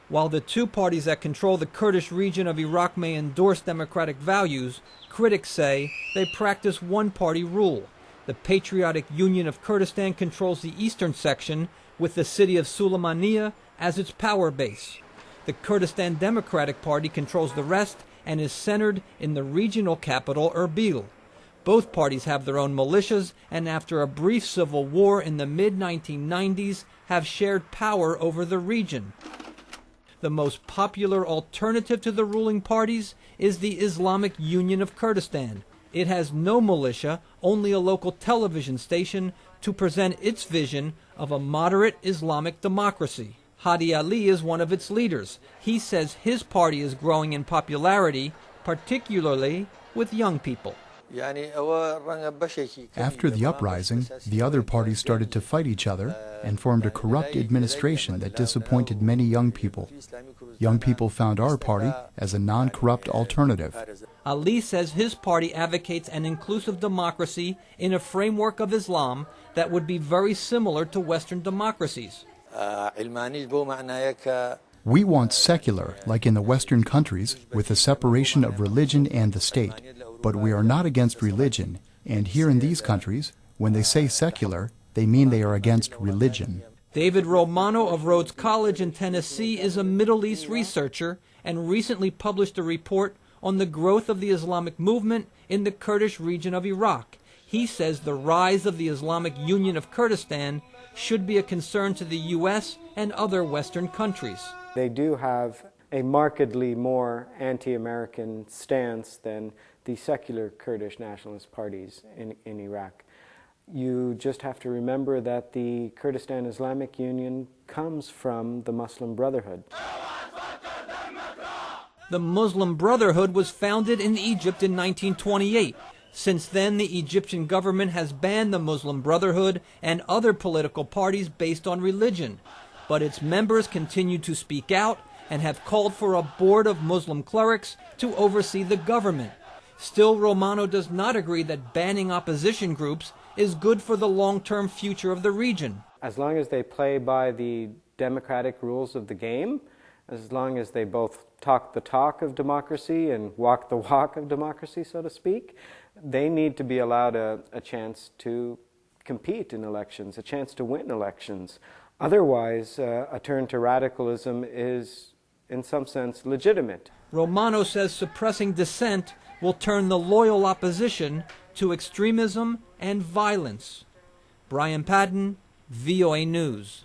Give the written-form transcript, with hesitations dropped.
While the two parties that control the Kurdish region of Iraq may endorse democratic values, critics say they practice one-party rule. The Patriotic Union of Kurdistan controls the eastern section, with the city of Sulaymaniyah as its power base. The Kurdistan Democratic Party controls the rest and is centered in the regional capital Erbil. Both parties have their own militias, and after a brief civil war in the mid-1990s, have shared power over the region. The most popular alternative to the ruling parties is the Islamic Union of Kurdistan. It has no militia, only a local television station to present its vision of a moderate Islamic democracy. Hadi Ali is one of its leaders. He says his party is growing in popularity, particularly with young people. After the uprising, the other parties started to fight each other and formed a corrupt administration that disappointed many young people. Young people found our party as a non-corrupt alternative. Ali says his party advocates an inclusive democracy in a framework of Islam that would be very similar to Western democracies. We want secular, like in the Western countries, with a separation of religion and the state. But we are not against religion, and here in these countries, when they say secular, they mean they are against religion. David Romano of Rhodes College in Tennessee is a Middle East researcher and recently published a report on the growth of the Islamic movement in the Kurdish region of Iraq. He says the rise of the Islamic Union of Kurdistan should be a concern to the U.S. and other Western countries. They do have a markedly more anti-American stance than the secular Kurdish nationalist parties in Iraq. You just have to remember that the Kurdistan Islamic Union comes from the Muslim Brotherhood. The Muslim Brotherhood was founded in Egypt in 1928. Since then, the Egyptian government has banned the Muslim Brotherhood and other political parties based on religion. But its members continue to speak out and have called for a board of Muslim clerics to oversee the government. Still, Romano does not agree that banning opposition groups is good for the long-term future of the region. As long as they play by the democratic rules of the game, as long as they both talk the talk of democracy and walk the walk of democracy, so to speak, they need to be allowed a chance to compete in elections, a chance to win elections. Otherwise, a turn to radicalism is, in some sense, legitimate. Romano says suppressing dissent will turn the loyal opposition to extremism and violence. Brian Padden, VOA News.